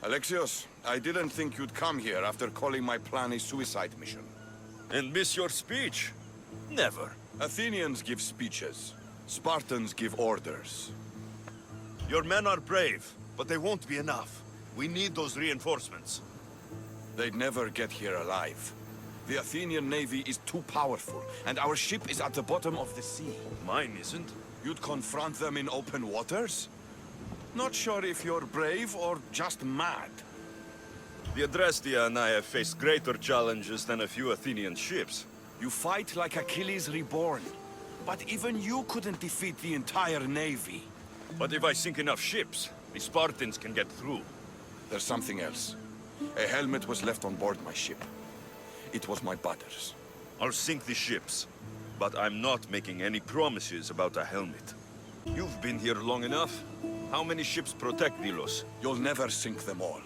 Alexios, I didn't think you'd come here after calling my plan a suicide mission. And miss your speech? Never. Athenians give speeches. Spartans give orders. Your men are brave, but they won't be enough. We need those reinforcements. They'd never get here alive. The Athenian navy is too powerful, and our ship is at the bottom of the sea. Mine isn't. You'd confront them in open waters? Not sure if you're brave or just mad. The Adrestia and I have faced greater challenges than a few Athenian ships. You fight like Achilles reborn. But even you couldn't defeat the entire navy. But if I sink enough ships, the Spartans can get through. There's something else. A helmet was left on board my ship. It was my brother's. I'll sink the ships, but I'm not making any promises about a helmet. You've been here long enough. How many ships protect Delos? You'll never sink them all.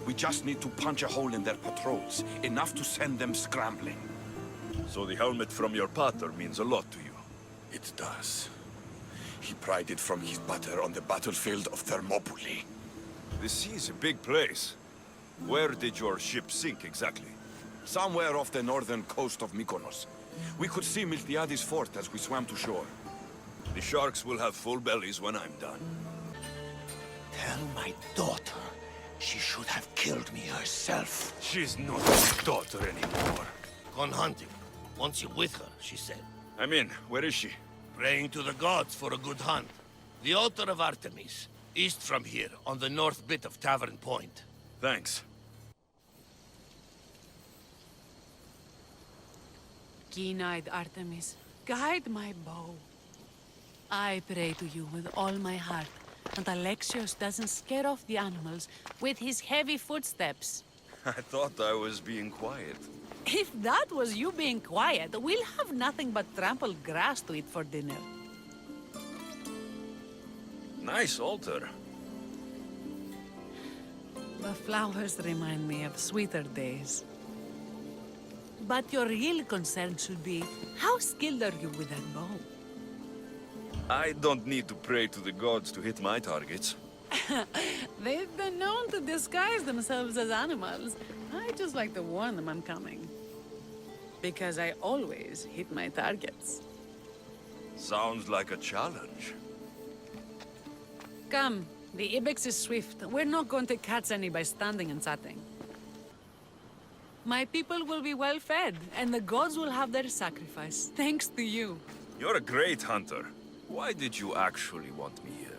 We just need to punch a hole in their patrols, enough to send them scrambling. So the helmet from your pater means a lot to you. It does. He pried it from his butter on the battlefield of Thermopylae. The sea's a big place. Where did your ship sink exactly? Somewhere off the northern coast of Mykonos. We could see Miltiades fort as we swam to shore. The sharks will have full bellies when I'm done. Tell my daughter she should have killed me herself. She's not my daughter anymore. Gone hunting. Wants you with her, she said. I'm in. Where is she? Praying to the gods for a good hunt. The altar of Artemis, east from here, on the north bit of Tavern Point. Thanks. Keen-eyed Artemis, guide my bow. I pray to you with all my heart, and Alexios doesn't scare off the animals with his heavy footsteps. I thought I was being quiet. If that was you being quiet, we'll have nothing but trampled grass to eat for dinner. Nice altar. The flowers remind me of sweeter days. But your real concern should be, how skilled are you with that bow? I don't need to pray to the gods to hit my targets. They've been known to disguise themselves as animals. I just like to warn them I'm coming. Because I always hit my targets. Sounds like a challenge. Come, the ibex is swift. We're not going to catch any by standing and chatting. My people will be well fed, and the gods will have their sacrifice, thanks to you. You're a great hunter. Why did you actually want me here?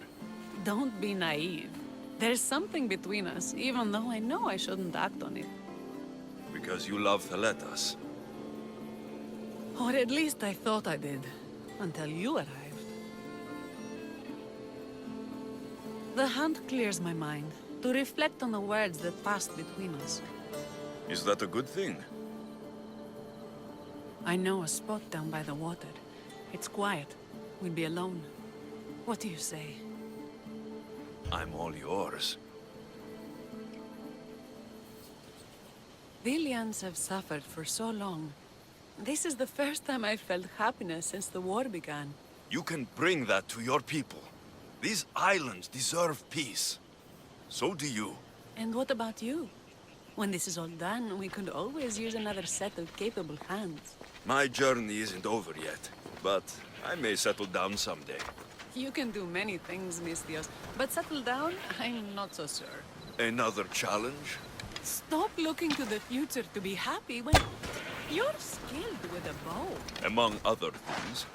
Don't be naive. There's something between us, even though I know I shouldn't act on it. Because you love Theletas. Or at least I thought I did, until you arrived. The hunt clears my mind, to reflect on the words that passed between us. Is that a good thing? I know a spot down by the water. It's quiet. We'll be alone. What do you say? I'm all yours. The Ilians have suffered for so long. This is the first time I've felt happiness since the war began. You can bring that to your people. These islands deserve peace. So do you. And what about you? When this is all done, we could always use another set of capable hands. My journey isn't over yet, but I may settle down someday. You can do many things, Theos, but settle down, I'm not so sure. Another challenge? Stop looking to the future to be happy when you're skilled with a bow. Among other things.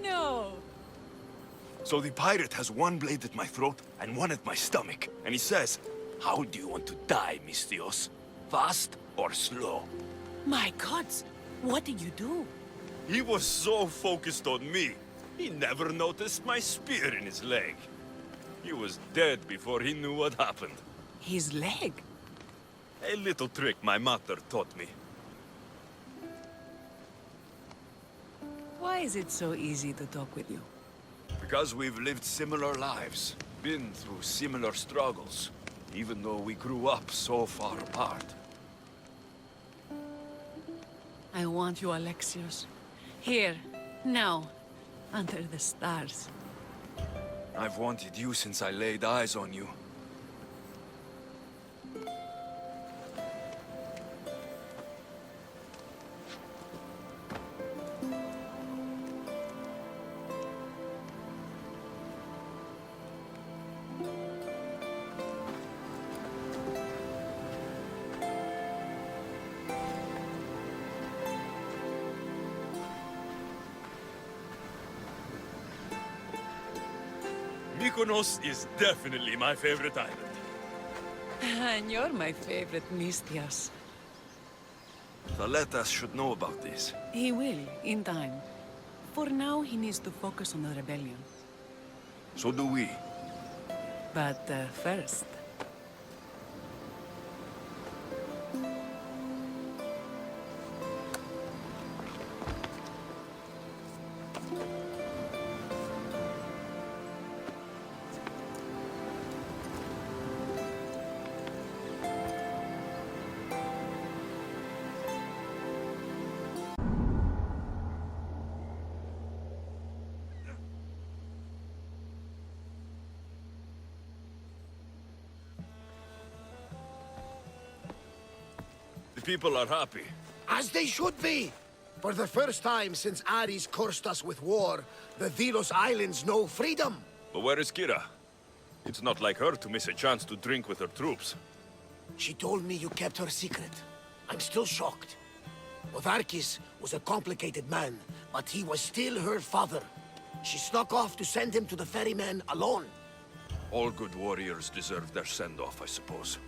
No. So the pirate has one blade at my throat and one at my stomach. And he says, "How do you want to die, Theos? Fast or slow?" My gods, what did you do? He was so focused on me, he never noticed my spear in his leg. He was dead before he knew what happened. His leg? A little trick my mother taught me. Why is it so easy to talk with you? Because we've lived similar lives, been through similar struggles, even though we grew up so far apart. I want you, Alexios. Here, now, under the stars. I've wanted you since I laid eyes on you. Mykonos is definitely my favorite island. And you're my favorite, Mystios. Thaletas should know about this. He will, in time. For now, he needs to focus on the rebellion. So do we. But first... The people are happy. As they should be! For the first time since Ares cursed us with war, the Delos Islands know freedom! But where is Kira? It's not like her to miss a chance to drink with her troops. She told me you kept her secret. I'm still shocked. Podarkes was a complicated man, but he was still her father. She snuck off to send him to the ferryman alone. All good warriors deserve their send-off, I suppose.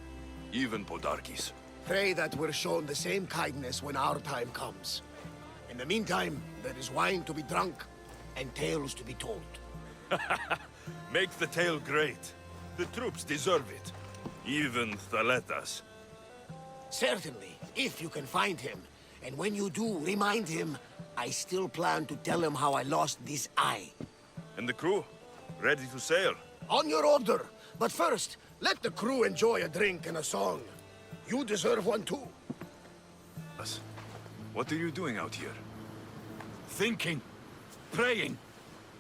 Even Podarkes. Pray that we're shown the same kindness when our time comes. In the meantime, there is wine to be drunk, and tales to be told. Make the tale great. The troops deserve it. Even Thaletas. Certainly, if you can find him. And when you do, remind him, I still plan to tell him how I lost this eye. And the crew? Ready to sail? On your order. But first, let the crew enjoy a drink and a song. You deserve one too. What are you doing out here? Thinking. Praying.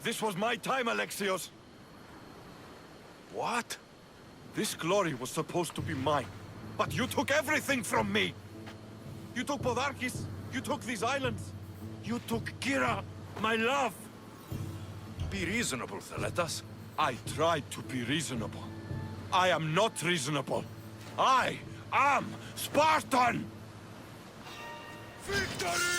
This was my time, Alexios. What? This glory was supposed to be mine. But you took everything from me! You took Podarkes. You took these islands. You took Kira, my love. Be reasonable, Thaletas. I tried to be reasonable. I am not reasonable. I am Spartan! Victory!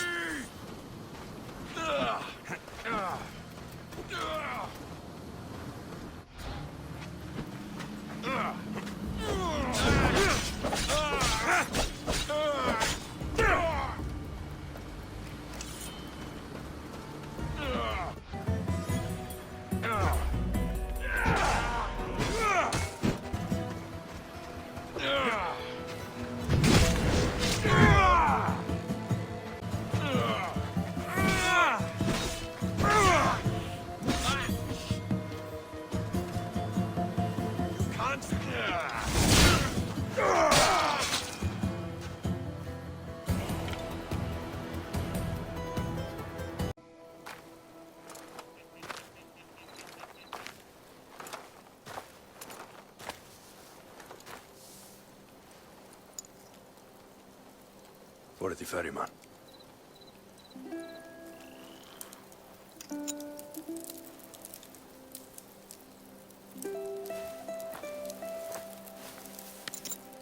For the ferryman.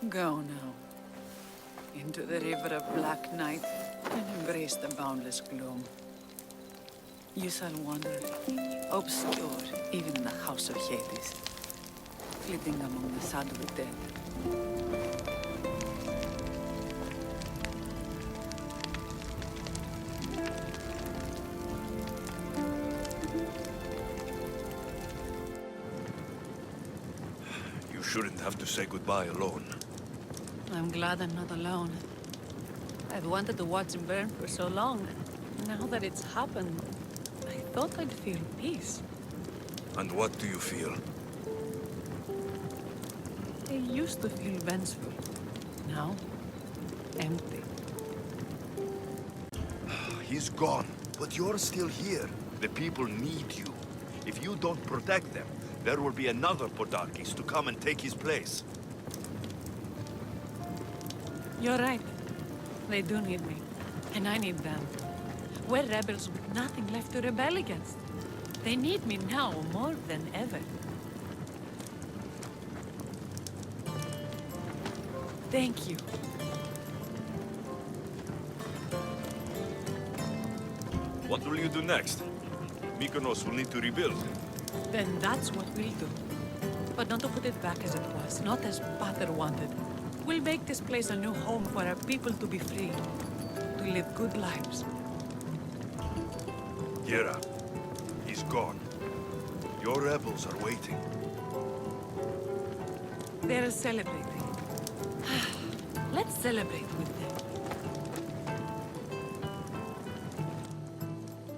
Go now. Into the river of black night and embrace the boundless gloom. You shall wander, obscure even in the house of Hades, flitting among the sad of the dead. You shouldn't have to say goodbye alone. I'm glad I'm not alone. I've wanted to watch him burn for so long. Now that it's happened, I thought I'd feel peace. And what do you feel? I used to feel vengeful. Now, empty. he's gone. But you're still here. The people need you. If you don't protect them, there will be another Podarkes to come and take his place. You're right. They do need me. And I need them. We're rebels with nothing left to rebel against. They need me now more than ever. Thank you. What will you do next? Mykonos will need to rebuild. Then that's what we'll do. But not to put it back as it was, not as Pater wanted. We'll make this place a new home for our people to be free, to live good lives. Kira, he's gone. Your rebels are waiting. They're celebrating. Let's celebrate with them.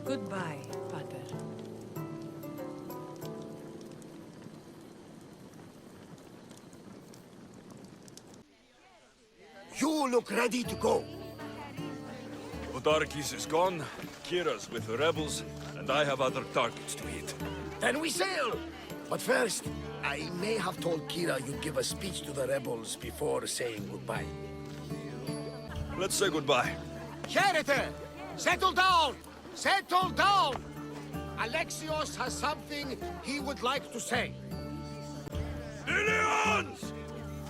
Goodbye, Pater. You look ready to go. Podarkes is gone, Kira's with the rebels, and I have other targets to hit. Then we sail! But first, I may have told Kira you'd give a speech to the rebels before saying goodbye. Let's say goodbye. Charity! Settle down! Settle down! Alexios has something he would like to say. Ilions!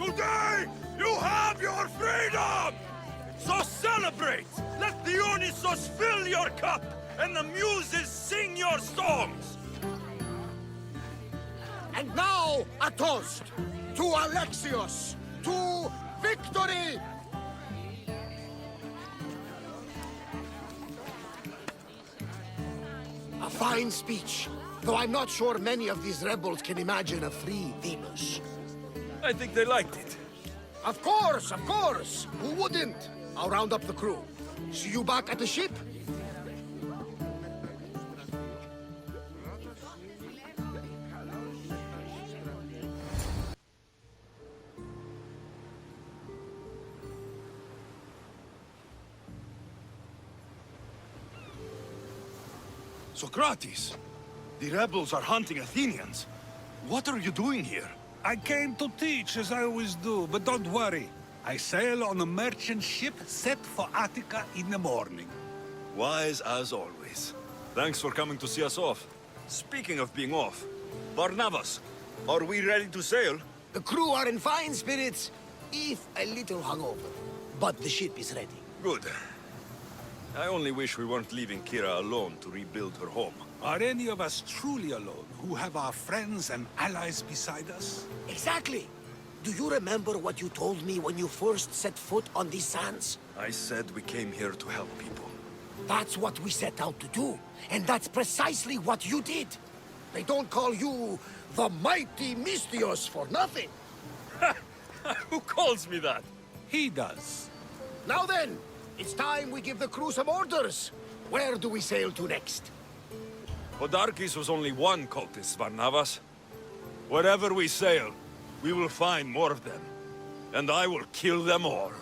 Today, you have your freedom! So celebrate! Let Dionysos fill your cup, and the muses sing your songs! And now, a toast to Alexios, to victory! A fine speech, though I'm not sure many of these rebels can imagine a free Venus. I think they liked it. Of course, of course! Who wouldn't? I'll round up the crew. See you back at the ship? Sokrates! The rebels are hunting Athenians. What are you doing here? I came to teach, as I always do, but don't worry. I sail on a merchant ship set for Attica in the morning. Wise as always. Thanks for coming to see us off. Speaking of being off, Barnabas, are we ready to sail? The crew are in fine spirits, if a little hungover. But the ship is ready. Good. I only wish we weren't leaving Kira alone to rebuild her home. Are any of us truly alone, who have our friends and allies beside us? Exactly! Do you remember what you told me when you first set foot on these sands? I said we came here to help people. That's what we set out to do. And that's precisely what you did. They don't call you the mighty Mystios for nothing. Who calls me that? He does. Now then, it's time we give the crew some orders. Where do we sail to next? Podarkes was only one cultist, Barnabas. Wherever we sail, we will find more of them. And I will kill them all.